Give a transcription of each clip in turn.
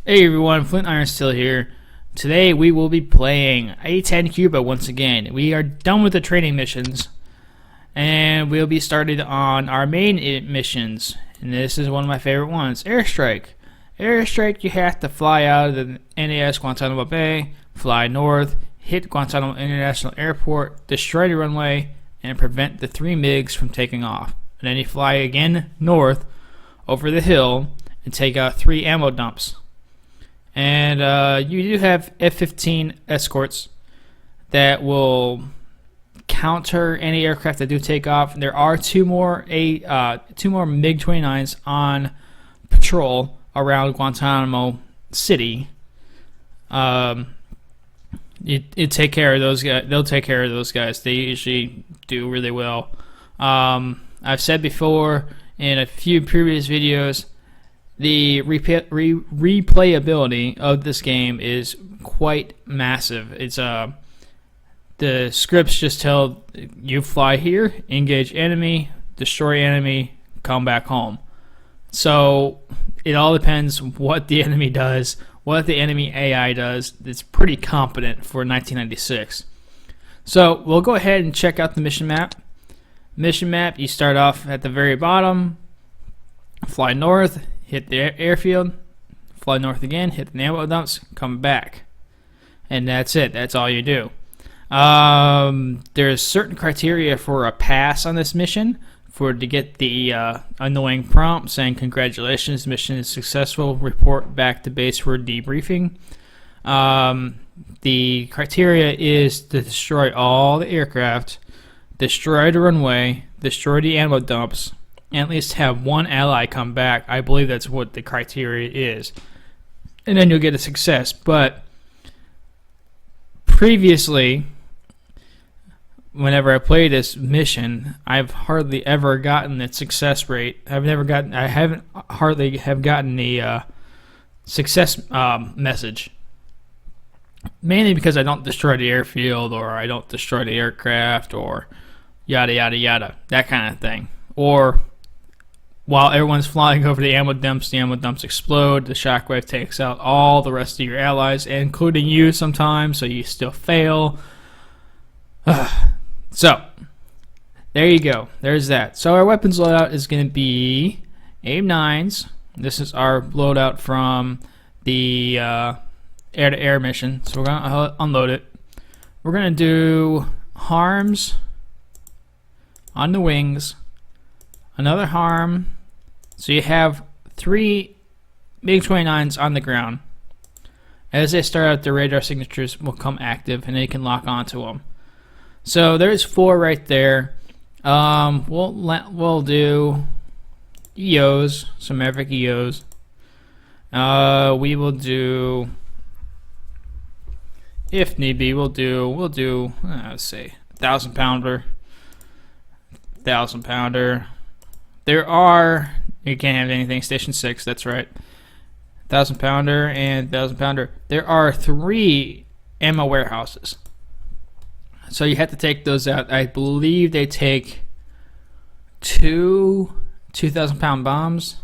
Hey everyone, Flint Iron still here. Today we will be playing A-10 Cuba once again. We are done with the training missions, and we'll be started on our main missions. And this is one of my favorite ones, Airstrike. Airstrike, you have to fly out of the NAS Guantanamo Bay, fly north, hit Guantanamo International Airport, destroy the runway, and prevent the 3 MiGs from taking off. And then you fly again north over the hill and take out 3 ammo dumps. And you do have F-15 escorts that will counter any aircraft that do take off. There are two more MiG-29s on patrol around Guantanamo City. You take care of those guys. They'll take care of those guys. They usually do really well. I've said before in a few previous videos, the replayability of this game is quite massive. It's the scripts just tell you fly here, engage enemy, destroy enemy, come back home. So it all depends what the enemy does, what the enemy AI does. It's pretty competent for 1996. So we'll go ahead and check out the mission map. Mission map, you start off at the very bottom, fly north, hit the airfield, fly north again, hit the ammo dumps, come back. And that's it. That's all you do. There's certain criteria for a pass on this mission to get the annoying prompt saying congratulations, mission is successful, report back to base for debriefing. The criteria is to destroy all the aircraft, destroy the runway, destroy the ammo dumps, and at least have one ally come back. I believe that's what the criteria is. And then you'll get a success. But previously, whenever I played this mission, I've hardly ever gotten the success rate. I haven't hardly have gotten the success message. Mainly because I don't destroy the airfield, or I don't destroy the aircraft, or yada yada yada, that kind of thing. Or while everyone's flying over the ammo dumps explode, the shockwave takes out all the rest of your allies, including you sometimes, so you still fail. So, there you go. There's that. So our weapons loadout is going to be AIM-9s. This is our loadout from the air-to-air mission. So we're going to unload it. We're going to do harms on the wings, another harm. So you have 3 MiG-29s on the ground. As they start out, their radar signatures will come active and they can lock onto them. So there's 4 right there. We'll do EOs, some Maverick EOs. We will do, if need be, we'll do let's say 1,000 pounder. 1,000 pounder. There are, you can't have anything station 6, that's right. 1,000 pounder and 1,000 pounder. There are 3 ammo warehouses, so you have to take those out. I believe they take 2 2,000 pound bombs,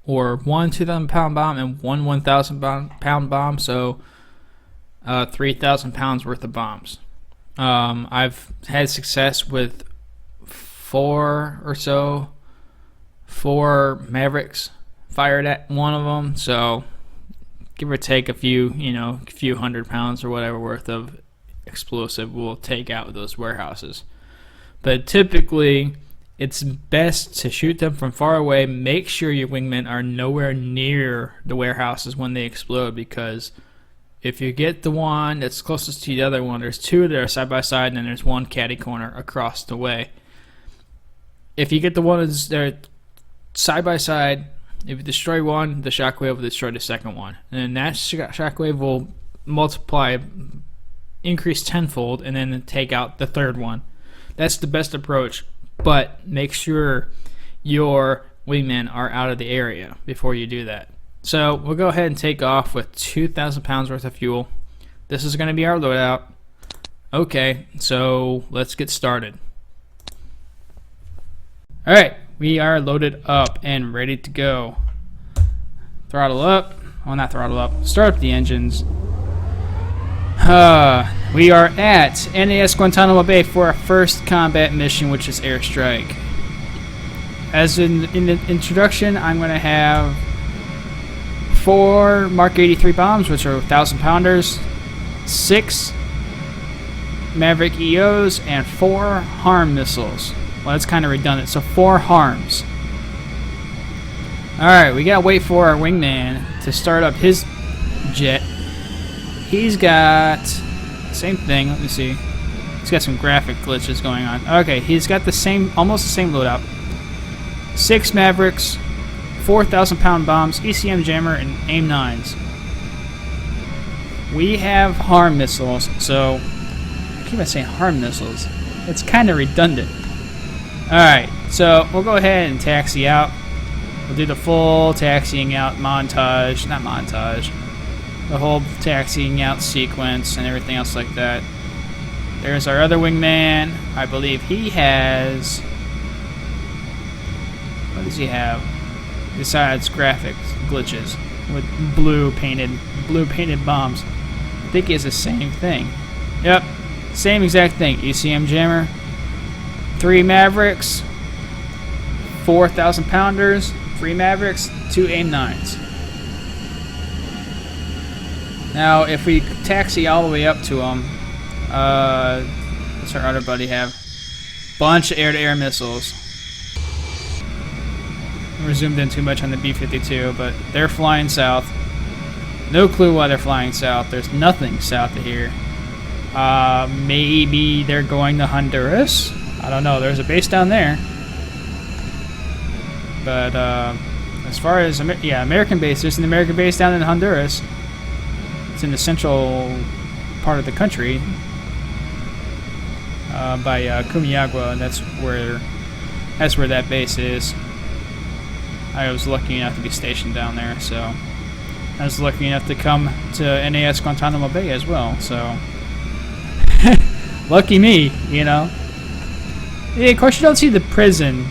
or 1 2,000 pound bomb and 1 1,000 pound bomb, so 3,000 pounds worth of bombs. I've had success with 4 Mavericks fired at one of them, so give or take a few 100 pounds or whatever worth of explosive will take out those warehouses. But typically it's best to shoot them from far away. Make sure your wingmen are nowhere near the warehouses when they explode, because if you get the one that's closest to the other one, there's 2 that are side by side, and then there's 1 catty corner across the way. If you get the ones that are side by side, if you destroy one, the shockwave will destroy the second one, and then that shockwave will multiply, increase tenfold, and then take out the third one. That's the best approach, but make sure your wingmen are out of the area before you do that. So we'll go ahead and take off with 2,000 pounds worth of fuel. This is going to be our loadout. Okay, so let's get started. Alright, we are loaded up and ready to go. Throttle up, Well, not throttle up. Start up the engines. We are at NAS Guantanamo Bay for our first combat mission, which is Airstrike. As in the introduction, I'm going to have 4 Mark 83 bombs, which are 1,000-pounders, 6 Maverick EOs, and 4 HARM missiles. Well, that's kind of redundant, so 4 HARMs. Alright, we gotta wait for our wingman to start up his jet. He's got same thing, let me see. He's got some graphic glitches going on. Okay, he's got the same, almost the same loadout. 6 Mavericks, 4,000-pound bombs, ECM jammer, and AIM-9s. We have HARM missiles, so I keep on saying HARM missiles. It's kind of redundant. Alright, so we'll go ahead and taxi out. We'll do the full taxiing out montage, not montage, the whole taxiing out sequence and everything else like that. There's our other wingman. I believe he has, what does he have besides graphics glitches with blue painted bombs? I think he has the same thing. Yep, same exact thing. ECM jammer, 3 Mavericks, 4,000-pounders, 3 Mavericks, 2 AIM-9s. Now, if we taxi all the way up to him, what's our other buddy have? Bunch of air-to-air missiles. We're zoomed in too much on the B-52, but they're flying south. No clue why they're flying south. There's nothing south of here. Maybe they're going to Honduras? I don't know. There's a base down there. But as far as American base, there's an American base down in Honduras. It's in the central part of the country by Cumiagua, and that's where that base is. I was lucky enough to be stationed down there, so I was lucky enough to come to NAS Guantanamo Bay as well. So lucky me, you know. Yeah, of course you don't see the prison.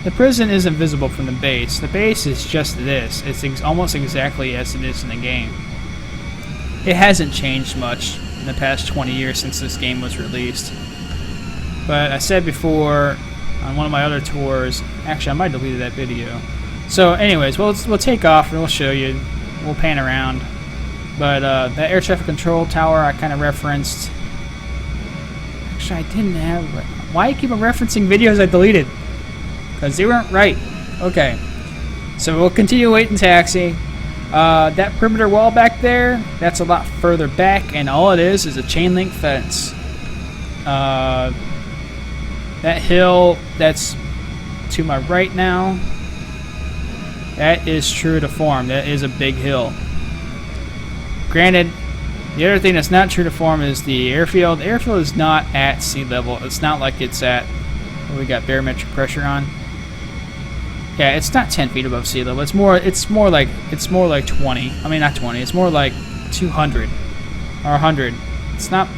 The prison isn't visible from the base. The base is just this. It's almost exactly as it is in the game. It hasn't changed much in the past 20 years since this game was released. But I said before on one of my other tours, actually I might have deleted that video. So anyways, we'll take off and we'll show you. We'll pan around. But that air traffic control tower I kind of referenced. Actually I didn't have... Why you keep on referencing videos I deleted? Because they weren't right. Okay. So we'll continue waiting taxi. That perimeter wall back there, that's a lot further back, and all it is a chain link fence. That hill that's to my right now, that is true to form. That is a big hill. Granted, the other thing that's not true to form is the airfield. The airfield is not at sea level. It's not like it's at, we got barometric pressure on. Yeah, it's not 10 feet above sea level. It's more like 20. I mean, not 20. It's more like 200 or 100. It's not.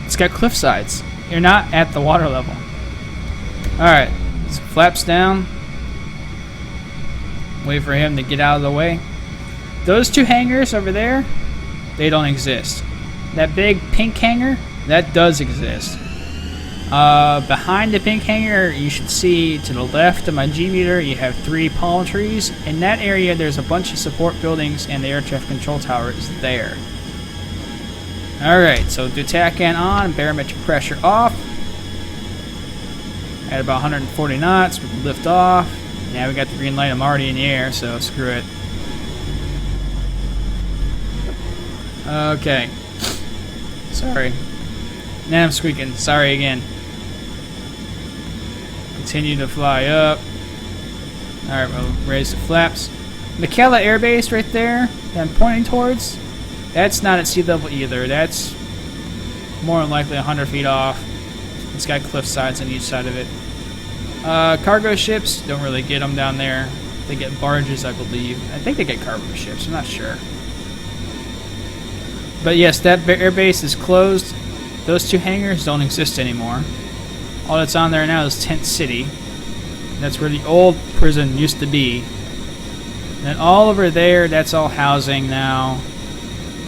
It's got cliff sides. You're not at the water level. All right, so flaps down. Wait for him to get out of the way. Those 2 hangars over there, they don't exist. That big pink hangar, that does exist. Behind the pink hangar, you should see to the left of my G-meter, you have 3 palm trees. In that area, there's a bunch of support buildings, and the air traffic control tower is there. Alright, so do TACAN on, barometric pressure off. At about 140 knots, we can lift off. Now we got the green light, I'm already in the air, so screw it. Okay. Sorry. Now I'm squeaking. Sorry again. Continue to fly up. Alright, we'll raise the flaps. McKella Air Base right there that I'm pointing towards, that's not at sea level either. That's more than likely 100 feet off. It's got cliff sides on each side of it. Cargo ships, don't really get them down there. They get barges, I believe. I think they get cargo ships, I'm not sure. But yes, that air base is closed. Those 2 hangars don't exist anymore. All that's on there now is Tent City. That's where the old prison used to be. And all over there, that's all housing now.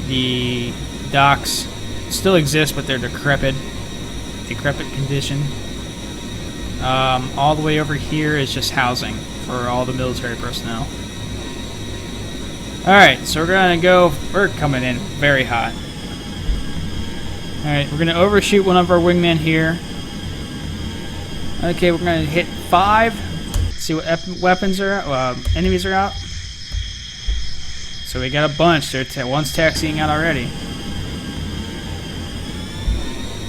The docks still exist, but they're decrepit condition. All the way over here is just housing for all the military personnel. Alright, so we're coming in very hot. Alright, we're gonna overshoot one of our wingmen here. Okay, we're gonna hit 5. See what weapons are out, enemies are out. So we got a bunch. One's taxiing out already.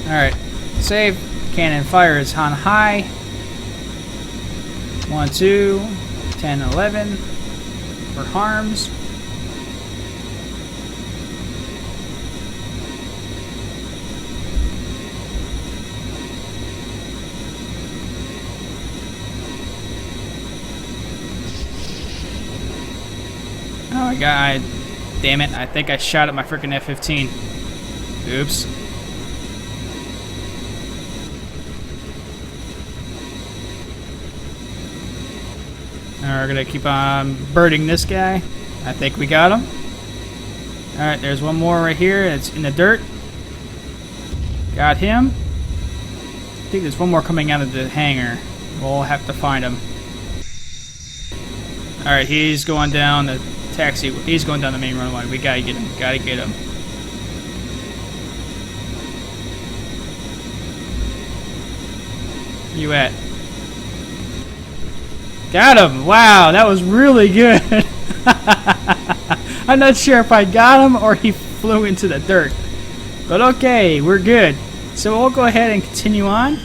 Alright, save. Cannon fire is on high. 1, 2, 10, 11 for harms. Oh my god, damn it, I think I shot at my freaking F-15. Oops. We're gonna keep on birding this guy. I think we got him. Alright, there's one more right here. It's in the dirt. Got him. I think there's one more coming out of the hangar. We'll have to find him. Alright, he's going down the taxi. He's going down the main runway. We gotta get him. Gotta get him. Where you at? Got him! Wow, that was really good. I'm not sure if I got him or he flew into the dirt. But okay, we're good. So we'll go ahead and continue on.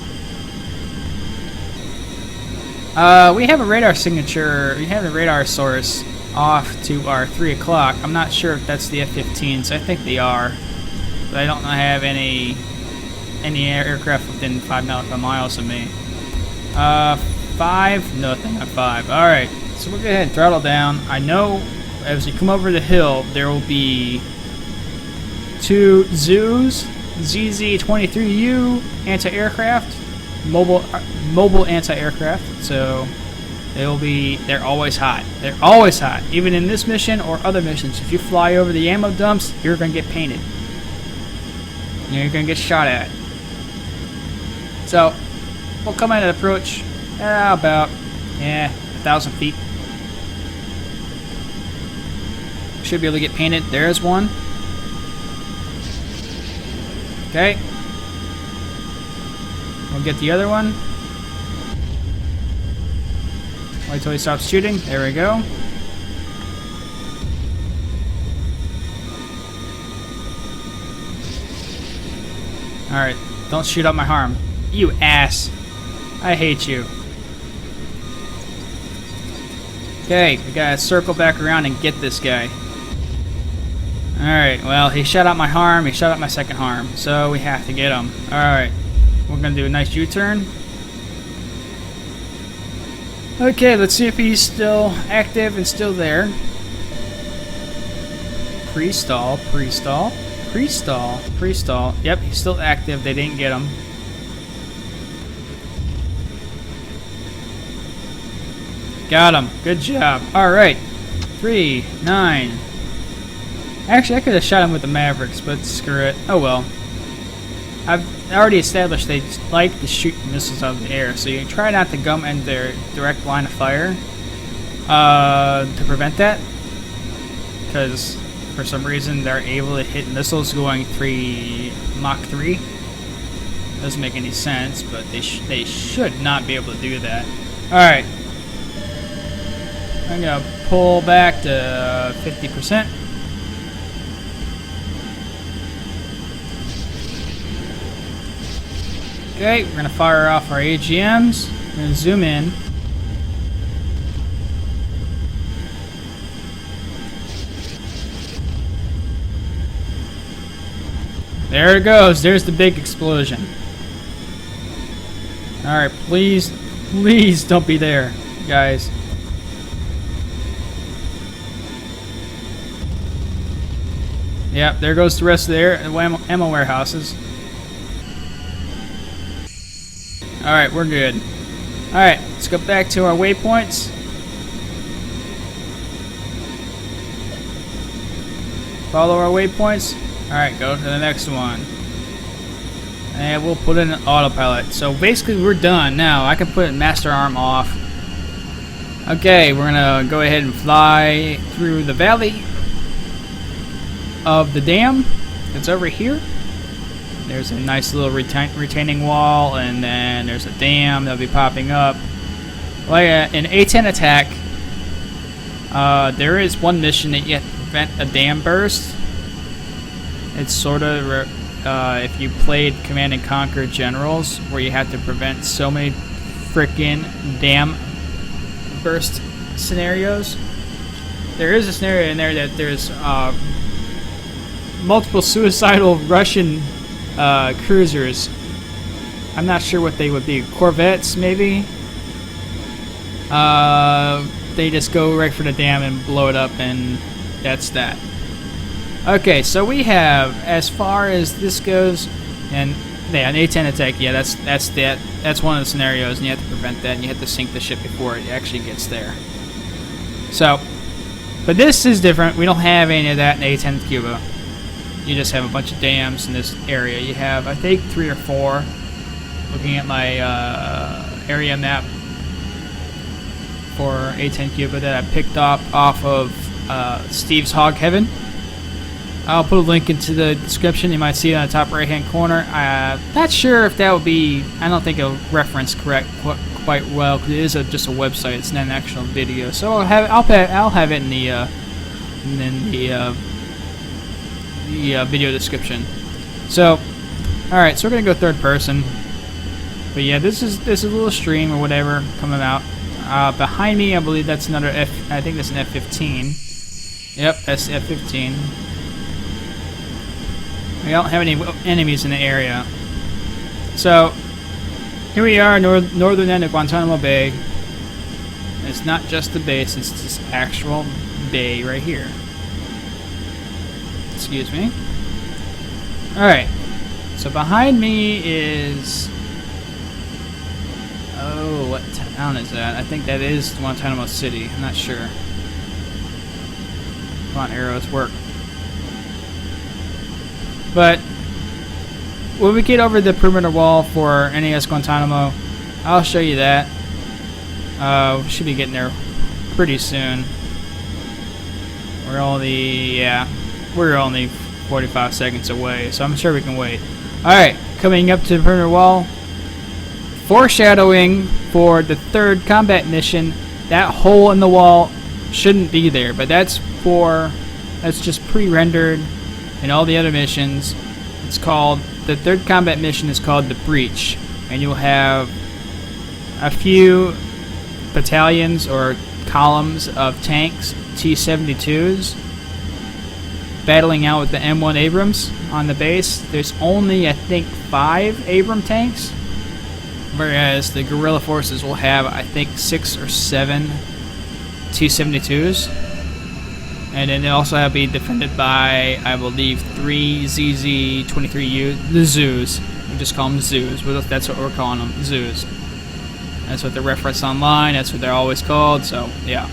We have a radar signature. We have a radar source off to our 3 o'clock. I'm not sure if that's the F-15s. I think they are. But I don't have any aircraft within 5 nautical miles of me. 5? Nothing at 5. Alright, so we'll go ahead and throttle down. I know as you come over the hill, there will be 2 ZUs, ZZ-23U anti-aircraft, mobile anti-aircraft. So they're always hot. They're always hot. Even in this mission or other missions, if you fly over the ammo dumps, you're gonna get painted. You're gonna get shot at. So we'll come at an approach. About 1,000 feet. Should be able to get painted. There's one. Okay. We'll get the other one. Wait till he stops shooting. There we go. Alright. Don't shoot up my harm. You ass. I hate you. Okay, we gotta circle back around and get this guy. Alright, well, he shot out my harm, he shot out my second harm, so we have to get him. Alright, we're gonna do a nice U-turn. Okay, let's see if he's still active and still there. Pre-stall, pre-stall, pre-stall, pre-stall. Yep, he's still active, they didn't get him. Got him. Good job. Alright. 3, 9. Actually, I could have shot him with the Mavericks, but screw it. Oh well. I've already established they like to shoot missiles out of the air, so you try not to come in their direct line of fire to prevent that. Because for some reason they're able to hit missiles going Mach 3. Doesn't make any sense, but they should not be able to do that. Alright. I'm going to pull back to 50%. Okay, we're going to fire off our AGMs. We're going to zoom in. There it goes. There's the big explosion. Alright, please don't be there, guys. Yep, there goes the rest of the ammo warehouses. Alright, we're good. Alright, let's go back to our waypoints. Follow our waypoints. Alright, go to the next one. And we'll put in an autopilot. So basically we're done now. I can put master arm off. Okay, we're gonna go ahead and fly through the valley of the dam. It's over here. There's a nice little retaining wall, and then there's a dam that'll be popping up. Like an A-10 attack, there is one mission that you have to prevent a dam burst. It's sort of if you played Command and Conquer Generals, where you have to prevent so many frickin' dam burst scenarios. There is a scenario in there that there's multiple suicidal Russian cruisers. I'm not sure what they would be. Corvettes, maybe? They just go right for the dam and blow it up, and that's that. Okay, so we have, as far as this goes, and yeah, an A-10 attack, yeah, that's one of the scenarios, and you have to prevent that, and you have to sink the ship before it actually gets there. So, but this is different. We don't have any of that in A-10 Cuba. You just have a bunch of dams in this area. You have, I think, 3 or 4. Looking at my area map for A-10 Cuba that I picked up off of Steve's Hog Heaven. I'll put a link into the description. You might see it on the top right-hand corner. Not sure if that would be. I don't think it'll reference quite well because it is just a website. It's not an actual video. So I'll have it in the video description. So, all right. So we're gonna go third person. But yeah, this is a little stream or whatever coming out. Behind me, I believe that's another F. I think that's an F-15. Yep, that's F-15. We don't have any enemies in the area. So, here we are, northern end of Guantanamo Bay. And it's not just the base, it's this actual bay right here. Excuse me. Alright. So behind me is... Oh, what town is that? I think that is Guantanamo City. I'm not sure. Come on, arrows, work. But when we get over the perimeter wall for NAS Guantanamo, I'll show you that. We should be getting there pretty soon. We're only 45 seconds away, so I'm sure we can wait. Alright, coming up to the perimeter wall. Foreshadowing for the third combat mission, that hole in the wall shouldn't be there, but that's just pre-rendered. In all the other missions, the third combat mission is called the Breach, and you'll have a few battalions or columns of tanks, T-72s, battling out with the M1 Abrams on the base. There's only, I think, 5 Abram tanks, whereas the guerrilla forces will have, I think, 6 or 7 T-72s. And then they also have to be defended by, I believe, 3 ZZ-23U, the Zoos. We just call them Zoos. That's what we're calling them, Zoos. That's what they're referenced online. That's what they're always called. So, yeah.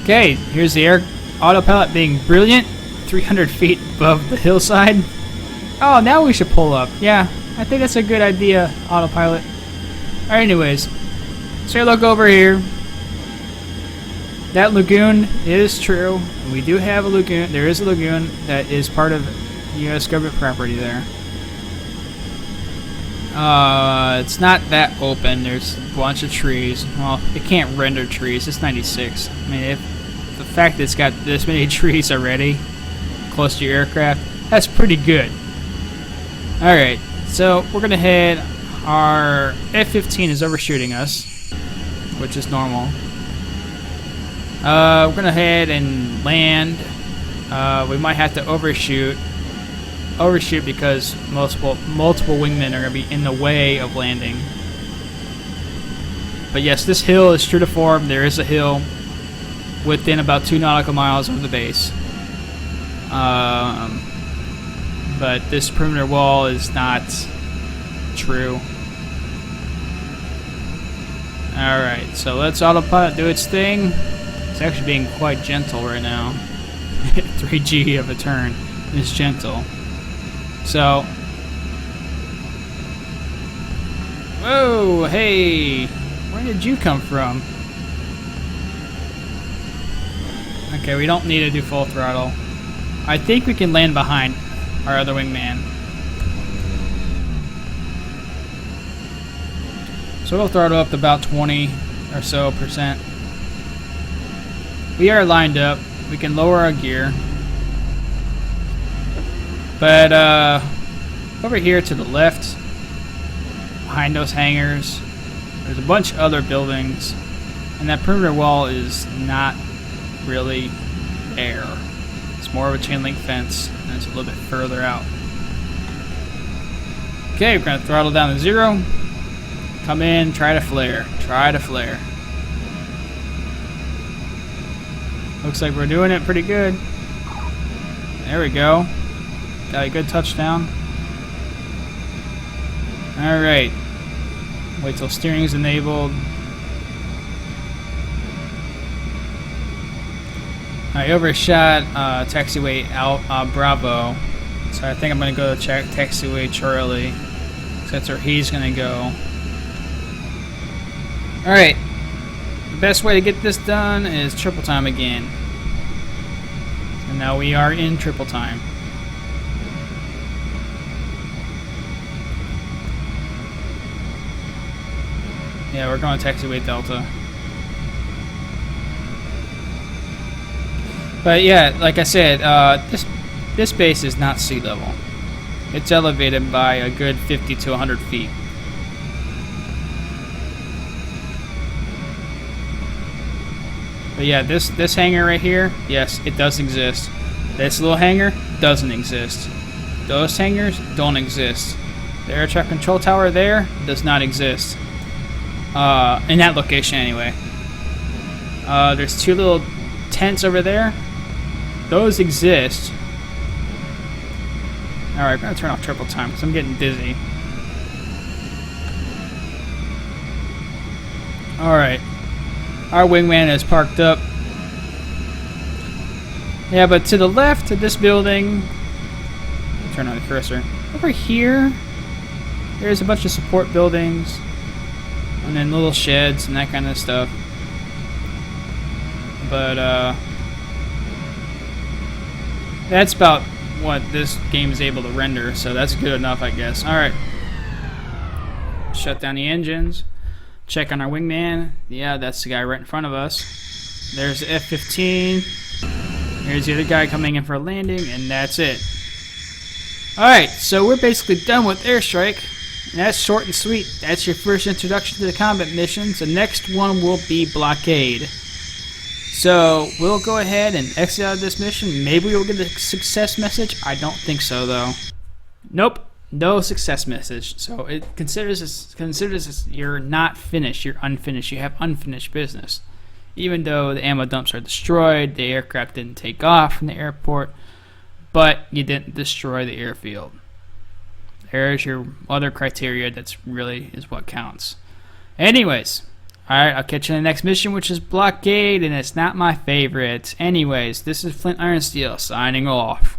Okay, here's the air autopilot being brilliant. 300 feet above the hillside. Oh, now we should pull up. Yeah, I think that's a good idea, autopilot. Alright, anyways. So look over here. That lagoon is true. We do have a lagoon. There is a lagoon that is part of U.S. government property there. It's not that open. There's a bunch of trees. Well, it can't render trees. It's 96. I mean, if the fact that it's got this many trees already close to your aircraft, that's pretty good. Alright, so we're going to head. Our F-15 is overshooting us, which is normal. We're gonna head and land. We might have to overshoot because multiple wingmen are gonna be in the way of landing. But yes, this hill is true to form. There is a hill within about 2 nautical miles of the base. But this perimeter wall is not true. Alright, so let's autopilot do its thing. It's actually being quite gentle right now. 3G of a turn. It's gentle. So, whoa, hey, where did you come from? Okay, we don't need to do full throttle. I think we can land behind our other wingman. So we'll throttle up to about 20 or so %. We are lined up. We can lower our gear. But over here to the left, behind those hangars, there's a bunch of other buildings, and that perimeter wall is not really there. It's more of a chain link fence, and it's a little bit further out. Okay, we're going to throttle down to 0. Come in, try to flare. Try to flare. Looks like we're doing it pretty good. There we go. Got a good touchdown. Alright. Wait till steering is enabled. I overshot taxiway Bravo. So I think I'm going to go to check taxiway Charlie. So that's where he's going to go. Alright. The best way to get this done is triple time again. And now we are in triple time. Yeah, we're going taxiway Delta. But yeah, like I said, this base is not sea level. It's elevated by a good 50 to 100 feet. But yeah, this hangar right here, yes, it does exist. This little hangar doesn't exist. Those hangars don't exist. The air traffic control tower there does not exist. In that location anyway. There's 2 little tents over there. Those exist. Alright, I'm going to turn off triple time because I'm getting dizzy. Alright. Our wingman is parked up. Yeah, but to the left of this building, turn on the cursor. Over here, there's a bunch of support buildings, and then little sheds and that kind of stuff. But that's about what this game is able to render, so that's good enough, I guess. All right, shut down the engines. Check on our wingman. Yeah, that's the guy right in front of us. There's the F-15. Here's the other guy coming in for a landing, and that's it. Alright, so we're basically done with Airstrike. And that's short and sweet. That's your first introduction to the combat missions. The next one will be Blockade. So, we'll go ahead and exit out of this mission. Maybe we'll get a success message. I don't think so, though. Nope. No success message. So it considers this you're not finished, you're unfinished, you have unfinished business. Even though the ammo dumps are destroyed, the aircraft didn't take off from the airport, but you didn't destroy the airfield. There's your other criteria that's really is what counts. Anyways, alright, I'll catch you in the next mission, which is Blockade, and it's not my favorite. Anyways, this is Flint Iron Steel signing off.